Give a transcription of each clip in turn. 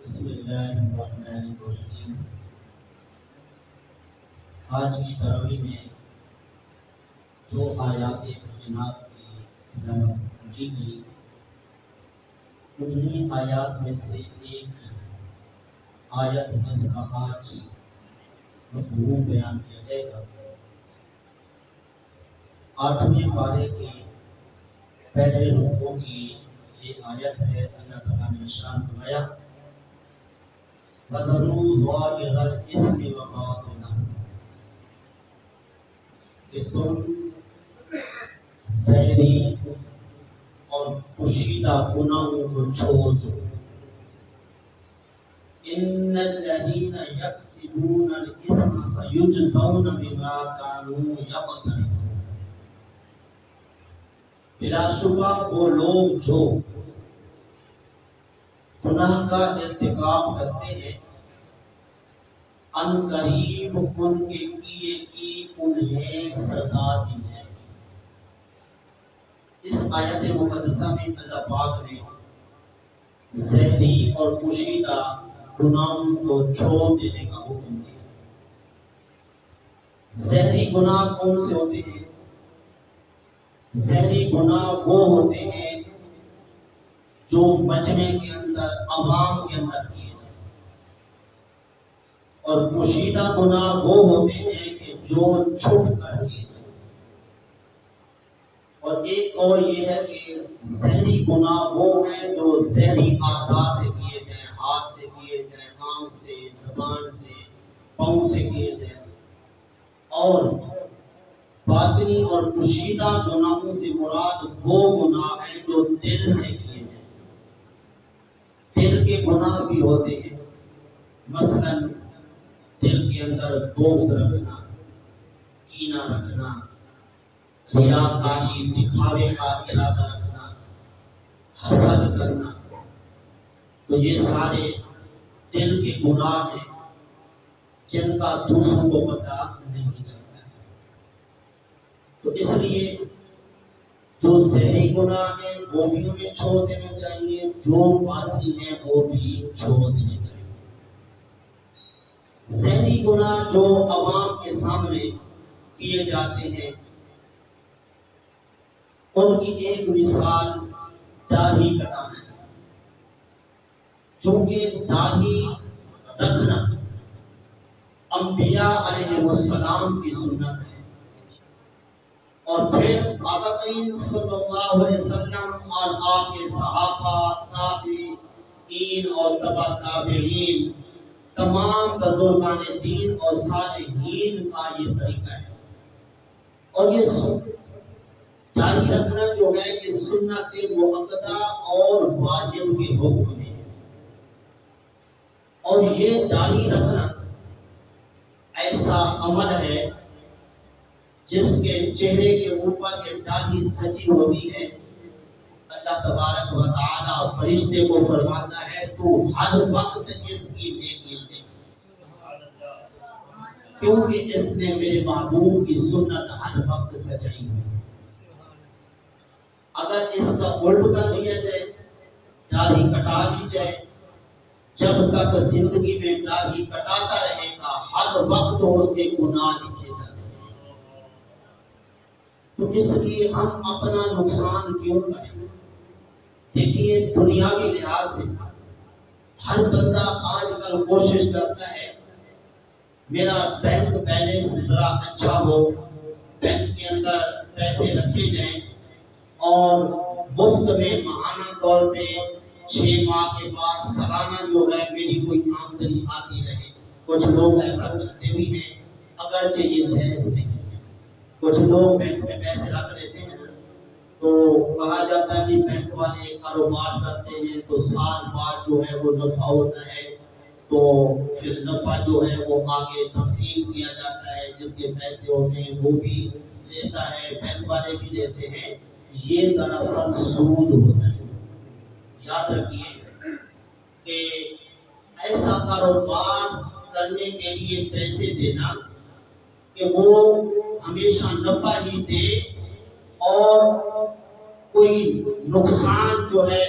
بسم اللہ الرحمن الرحیم۔ آج کی تراویح میں جو آیات بینات کی تلاوت کی گئی، انہی آیات میں سے ایک آیت جس کا آج مفہوم بیان کیا جائے گا۔ 8ویں پارے کے پہلے رکوع کی یہ آیت ہے۔ اللہ تعالیٰ نے ارشاد فرمایا وَذَرُوا ظَاهِرَ الْإِثْمِ وَبَاطِنَهُ، کہ تم ظاہری اور پوشیدہ گناہوں کو چھوڑ دو۔ إِنَّ الَّذِينَ يَكْسِبُونَ الْإِثْمَ سَيُجْزَوْنَ بِمَا كَانُوا يَقْتَرِفُونَ، بلا شبہ وہ لوگ جو گناہ کا ارتکاب کرتے ہیں، ان قریب ان کے کیے کی انہیں سزا دی جائے گی۔ اس آیت مقدسہ میں اللہ پاک نے ظاہری اور پوشیدہ گناہوں کو چھوڑ دینے کا حکم دیا۔ ظاہری گناہ کون سے ہوتے ہیں؟ ظاہری گناہ وہ ہوتے ہیں جو مجمع کے اندر، عوام کے اندر کیے جائیں، اور پوشیدہ گناہ وہ ہوتے ہیں کہ جو چھپ کر کیے جائیں۔ اور ایک اور یہ ہے کہ ظاہری گناہ وہ ہیں جو ظاہری اعضاء سے کیے جائیں، ہاتھ سے کیے جائیں، آنکھ سے، زبان سے، پاؤں سے کیے جائیں۔ اور باطنی اور پوشیدہ گناہوں سے مراد وہ گناہ ہیں جو دل سے کیے جائیں۔ دل کے گناہ بھی ہوتے ہیں، مثلا دل کے اندر بغض رکھنا، کینہ رکھنا، ریاکاری، دکھاوے کا ارادہ رکھنا، حسد کرنا، تو یہ سارے دل کے گناہ ہیں جن کا دوسروں کو پتہ نہیں چلتا ہے۔ تو اس لیے جو ظاہری گناہ ہیں وہ بھی ہمیں چھوڑ دینے چاہیے، جو باطنی ہیں وہ بھی چھوڑ دینے چاہیے۔ ظاہری گناہ جو عوام کے سامنے کیے جاتے ہیں، ان کی ایک مثال داڑھی کٹانا ہے۔ چونکہ داڑھی رکھنا انبیاء علیہ السلام کی سنت ہے، اور پھر آقا کریم صلی اللہ علیہ وسلم اور آپ کے صحابہ، تابعین اور تبع تابعین، تمام بزرگان دین اور صالحین کا یہ طریقہ ہے۔ اور یہ داڑھی رکھنا جو ہے یہ سنت مؤکدہ اور واجب کے حکم میں ہے۔ اور یہ داڑھی رکھنا ایسا عمل ہے جس کے چہرے کے اوپر یہ داڑھی سجی ہوتی ہے، اللہ تبارک و تعالی فرشتے کو فرماتا ہے تو ہر وقت اس کی نیکیاں دیکھ، کیونکہ اس نے میرے محبوب کی سنت ہر وقت سجائی ہوئی ہے۔ اگر اس کا الٹ کر دیا جائے، داڑھی کٹا دی جائے، جب تک زندگی میں داڑھی کٹاتا رہے گا ہر وقت اس کے گناہ لکھے جاتے ہیں۔ تو اس لیے ہم اپنا نقصان کیوں کریں؟ دیکھیے دنیاوی لحاظ سے ہر بندہ آج کل کوشش کرتا ہے میرا بینک بیلنس ذرا اچھا ہو، بینک کے اندر پیسے رکھے جائیں، اور مفت میں ماہانہ طور پہ 6 ماہ کے بعد سالانہ جو ہے میری کوئی آمدنی آتی رہے۔ کچھ لوگ ایسا کرتے بھی ہیں، اگرچہ یہ جائز نہیں ہے۔ کچھ لوگ بینک میں پیسے رکھ لیتے ہیں تو کہا جاتا ہے کہ بینک والے کاروبار کرتے ہیں تو سال بعد جو ہے وہ نفع ہوتا ہے، تو پھر نفع جو ہے وہ آگے تقسیم کیا جاتا ہے، جس کے پیسے ہوتے ہیں وہ بھی لیتا ہے، بینک والے بھی لیتے ہیں۔ یہ دراصل سود ہوتا ہے۔ یاد رکھیے کہ ایسا کاروبار کرنے کے لیے پیسے دینا کہ وہ ہمیشہ نفع ہی دے اور کوئی نقصان جو ہے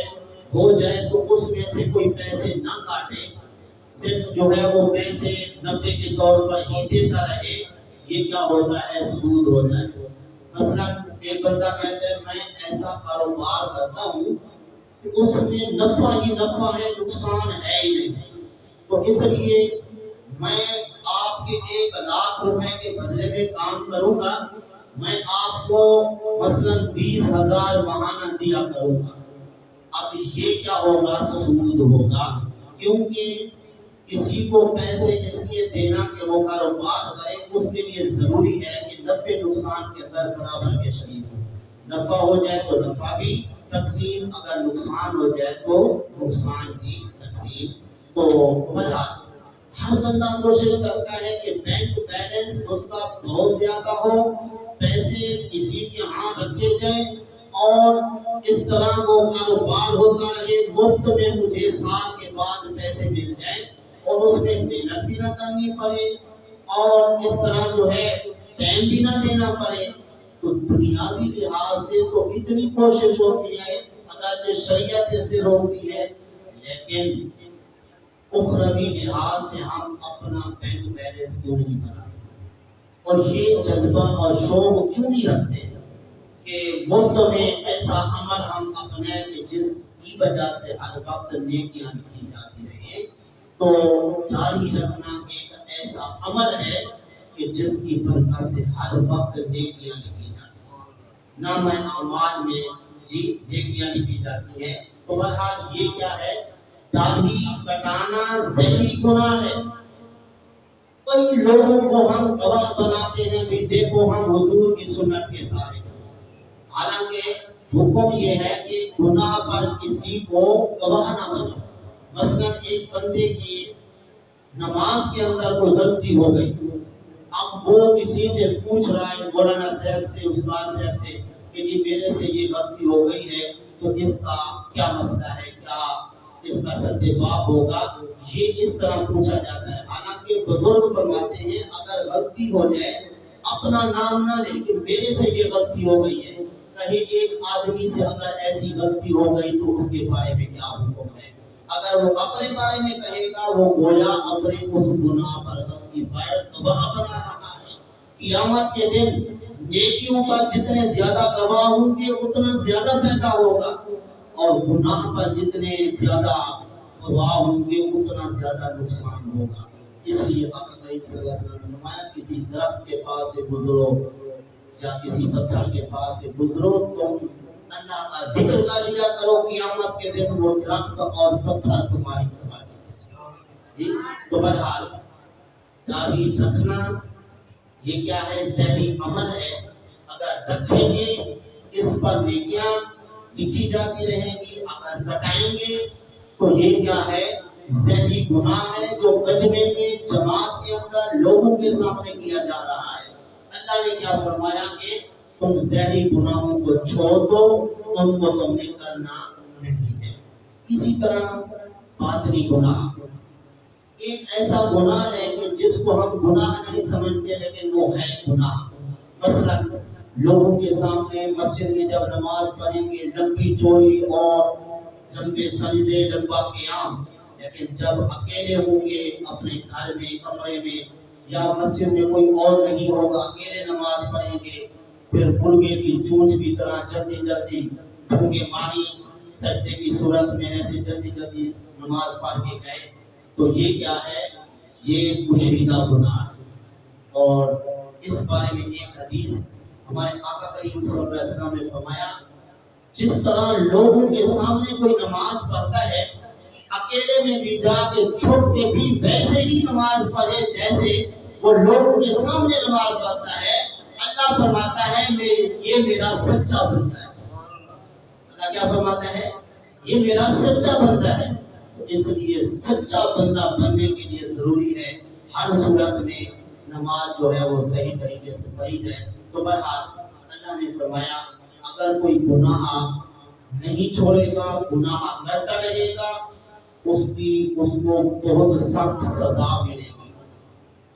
ہو جائے تو اس میں سے کوئی پیسے نہ کاٹے، صرف جو ہے وہ پیسے نفع کے طور پر ہی دیتا رہے، یہ کیا ہوتا ہے؟ سود ہوتا ہے۔ مثلا ایک بندہ کہتا ہے میں ایسا کاروبار کرتا ہوں کہ اس میں نفع ہی نفع ہے، نقصان ہے ہی نہیں، تو اس لیے میں آپ کے 1,00,000 روپے کے بدلے میں کام کروں گا، میں آپ کو مثلا 20,000 ماہانہ دیا کروں گا۔ اب یہ کیا ہوگا؟ سود ہوگا، کیونکہ کسی کو پیسے اس لیے دینا کہ وہ کاروبار کرے، اس کے لیے ضروری ہے کہ نفع نقصان کے اندر برابر کے شریک ہو، نفع ہو جائے تو نفع بھی تقسیم، اگر نقصان ہو جائے تو نقصان بھی تقسیم۔ تو ہر بندہ کوشش کرتا ہے کہ بینک بیلنس اس کا بہت زیادہ ہو، پیسے کسی کے ہاں رکھے جائیں اور اس طرح وہ کاروبار ہوتا رہے، مفت میں مجھے سال کے بعد پیسے مل جائیں اور اس میں محنت بھی نہ کرنی پڑے اور اس طرح جو ہے ٹائم بھی نہ دینا پڑے۔ تو دنیاوی لحاظ سے تو اتنی کوشش ہوتی ہے، اگرچہ شریعت اس سے روکتی ہے، لیکن اخروی لحاظ سے ہم اپنا بینک بیلنس کیوں نہیں بناتے اور یہ جذبہ اور شوق کیوں نہیں رکھتے کہ مفت میں ایسا عمل ہم اپنے کہ جس کی وجہ سے ہر وقت نیکیاں لکھی جاتی رہے۔ تو جاری رکھنا ایک ایسا عمل ہے کہ جس کی برکت سے ہر وقت نیکیاں لکھی جاتی ہیں، نام اعمال میں جی نیکیاں لکھی جاتی ہیں۔ تو بہرحال یہ کیا ہے؟ داڑھی کٹانا ذہنی گناہ ہے۔ کئی لوگوں کو ہم گواہ بناتے ہیں بھی دیکھو ہم حضور کی سنت کے تارک ہیں، حالانکہ حکم یہ ہے کہ گناہ پر کسی کو گواہ نہ بناؤ۔ مثلا ایک بندے کی نماز کے اندر کوئی غلطی ہو گئی، اب وہ کسی سے پوچھ رہا ہے، مولانا صاحب سے، استاد صاحب سے، کہ جی میرے سے یہ غلطی ہو گئی ہے تو اس کا کیا مسئلہ ہے، کیا اس کا سد باب ہوگا، یہ اس طرح پوچھا جاتا ہے۔ حالانکہ بزرگ فرماتے ہیں اگر غلطی ہو جائے اپنا نام نہ لے کہ میرے سے یہ غلطی ہو گئی ہے، کہیں ایک آدمی سے اگر ایسی غلطی ہو گئی تو اس کے بارے میں کیا حکم ہے، اگر وہ اپنے بارے میں کہے گا وہ گویا اپنے اس گناہ پر غلطی پر گواہ بنا رہا ہے۔ قیامت کے دن نیکیوں پر جتنے زیادہ گواہ ہوں گے اتنا زیادہ پیدا ہوگا اور گناہ پر جتنے زیادہ گواہ ہوں گے اتنا زیادہ نقصان ہوگا۔ اس لیے آقا کریم صلی اللہ علیہ وسلم نے فرمایا کسی درخت کے پاس سے گزرو یا کسی پتھر کے پاس سے گزرو تم اللہ کا ذکر کر لیا کرو، قیامت کے دن وہ درخت اور پتھر تمہاری گواہی۔ تو بہرحال داڑھی رکھنا یہ کیا ہے؟ ذہنی عمل ہے، اگر رکھیں گے اس پر نیکیاں لکھی جاتی رہیں گی، اگر کٹائیں گے تو یہ کیا ہے؟ ذہنی گناہ ہے جو مجمع میں جماعت کے اندر لوگوں کے سامنے کیا جا رہا ہے۔ اللہ نے کیا فرمایا کہ تم ذہنی گناہوں کو چھوڑ دو، ان کو تم نے کرنا نہیں ہے۔ اسی طرح باطنی گناہ ایک ایسا گناہ ہے کہ جس کو ہم گناہ نہیں سمجھتے لیکن وہ ہے گناہ۔ مثلا لوگوں کے سامنے مسجد میں جب نماز پڑھیں گے لمبی چوڑی اور لمبے سجدے، لمبا قیام، لیکن جب اکیلے ہوں گے اپنے گھر میں، کمرے میں یا مسجد میں کوئی اور نہیں ہوگا، اکیلے نماز پڑھیں گے، پھر مرغے کی چونچ کی طرح جلدی جلدی ڈھونگے ماری سجدے کی صورت میں ایسے جلدی جلدی نماز پڑھ کے گئے، تو یہ کیا ہے؟ یہ پوشیدہ گناہ ہے۔ اور اس بارے میں ایک حدیث ہمارے آقا کریم صلی اللہ علیہ وسلم نے فرمایا جس طرح لوگوں کے سامنے کوئی نماز پڑھتا ہے اکیلے میں بھی جا کے چھپ کے بھی ویسے ہی نماز پڑھے جیسے وہ لوگوں کے سامنے نماز پڑھتا ہے، اللہ فرماتا ہے یہ میرا سچا بندہ ہے۔ اللہ کیا فرماتا ہے؟ یہ میرا سچا بندہ ہے۔ تو اس لیے سچا بندہ بننے کے لیے ضروری ہے ہر صورت میں نماز جو ہے وہ صحیح طریقے سے پڑھی جائے۔ تو بہرحال اللہ نے فرمایا اگر کوئی گناہ نہیں چھوڑے گا، گناہ کرتا رہے گا، اس کو بہت سخت سزا ملے گی۔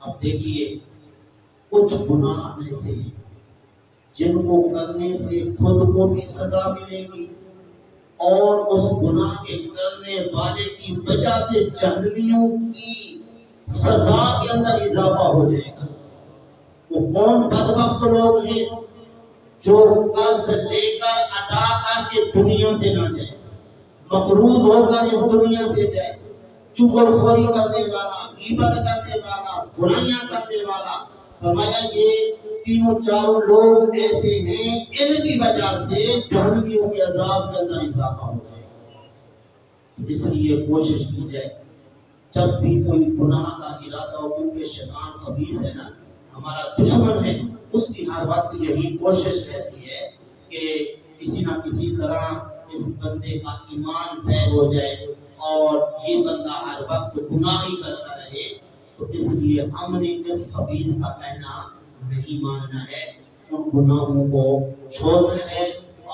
اب دیکھیے کچھ گناہ ایسے ہیں جن کو کرنے سے خود کو بھی سزا ملے گی اور اس گناہ کے کرنے والے کی وجہ سے جہنمیوں کی سزا کے اندر اضافہ ہو جائے گا۔ وہ کون بدبخت لوگ ہیں جو قرض لے کر ادا کر کے دنیا سے نہ جائے، مقروض ہو کر اس دنیا سے جائے، چغل خوری کرنے والا، غیبت کرنے والا، برائیاں کرنے والا۔ فرمایا یہ تینوں چاروں لوگ ایسے ہیں، ان کی وجہ سے جہنمیوں کے عذاب کے اندر اضافہ ہو جائے گا۔ اس لیے کوشش کی جائے جب بھی کوئی گناہ کا ارادہ ہو، کیونکہ شیطان خبیث ہے نا، ہمارا دشمن ہے، اس کی ہر وقت یہی کوشش رہتی ہے کہ کسی نہ کسی طرح اس بندے کا ایمان ضائع ہو جائے اور یہ بندہ ہر وقت گناہ ہی کرتا رہے۔ تو اس لیے ہم نے اس خبیث کا کہنا نہیں ماننا ہے، ان گناہوں کو چھوڑنا ہے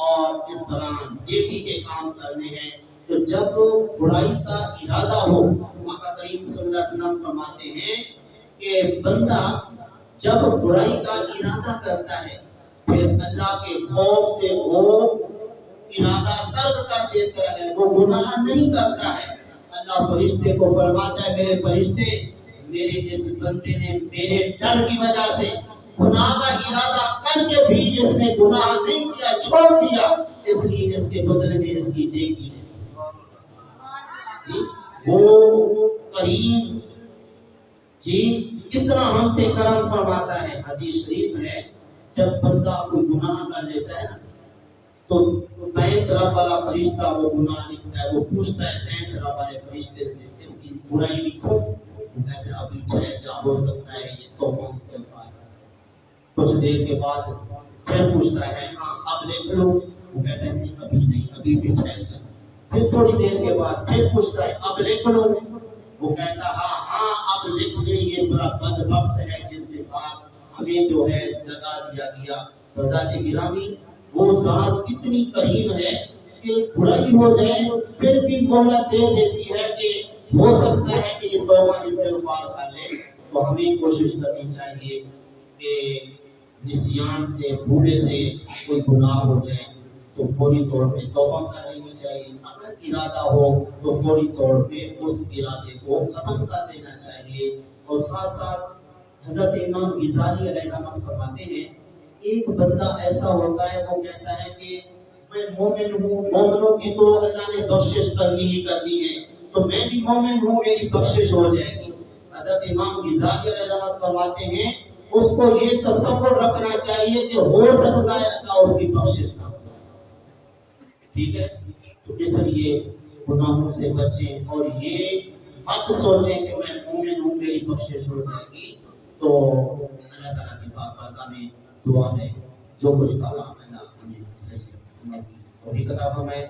اور اس طرح نیکی کے کام کرنے ہیں۔ تو جب برائی کا ارادہ ہو، آقا کریم صلی اللہ علیہ وسلم فرماتے ہیں کہ بندہ جب برائی کا ارادہ کرتا ہے پھر اللہ کے خوف سے وہ ارادہ ترک کر دیتا ہے، وہ گناہ نہیں کرتا ہے۔ اللہ فرشتے کو فرماتا ہے میرے فرشتے، میرے اس بندے نے میرے ڈر کی وجہ سے گناہ کا ارادہ کر کے بھی اس نے گناہ نہیں کیا، چھوڑ دیا، اس لیے اس کے بدلے میں اس کی نیکی ہے۔ وہ کریم جی کتنا ہم پہ کرم فرماتا ہے۔ حدیث شریف ہے جب بندہ کوئی گناہ کر لیتا ہے نا تو بائیں طرف والا فرشتہ وہ گناہ لکھتا ہے، وہ پوچھتا ہے دائیں طرف والے فرشتے سے اس کی برائی لکھو، وہ کہتے ہیں ابھی جا ہو سکتا ہے یہ توبہ استغفار ہے۔ کچھ دیر کے بعد پھر پوچھتا ہے ہاں اب لکھ لو، وہ کہتے ہیں نہیں ابھی نہیں، ابھی بھی ٹھہر جا۔ پھر تھوڑی دیر کے بعد پھر پوچھتا ہے اب لکھ لو، وہ کہتا ہاں اب لکھ لے، یہ بڑا بدبخت ہے جس کے ساتھ ہمیں جو ہے لگا دیا گیا۔ بذات گرامی وہ ذات کتنی کریم ہے کہ برائی ہو جائے پھر بھی مہلت دے دیتی ہے کہ ہو سکتا ہے کہ یہ توبہ استغفار کر لے۔ تو ہمیں کوشش کرنی چاہیے کہ نسیان سے، بھولے سے کوئی گناہ ہو جائے تو فوری طور پہ توبہ کر لینی چاہیے۔ اگر ارادہ ہو تو فوری طور پہ اس ارادے کو ختم کر دینا چاہیے۔ اور ساتھ ساتھ حضرت امام غزالی علیہ رحمت فرماتے ہیں ایک بندہ ایسا ہوتا ہے وہ کہتا ہے کہ میں مومن ہوں، مومنوں کی تو اللہ نے بخشش کرنی ہی کرنی ہے، تو میں بھی مومن ہوں، میری بخشش ہو جائے گی۔ حضرت امام غزالی علیہ رحمت فرماتے ہیں اس کو یہ تصور رکھنا چاہیے کہ ہو سکتا ہے اللہ اس کی بخشش نہ ہو۔ ٹھیک ہے، تو اس لیے گناہوں سے بچیں اور یہ مت سوچیں کہ میں مومن ہوں میری بخشش ہو جائے گی۔ تو اللہ تعالیٰ کی پاک بارگاہ میں دعا ہے جو کچھ کہا اللہ ہمیں صحیح سے توفیق عطا فرمائے۔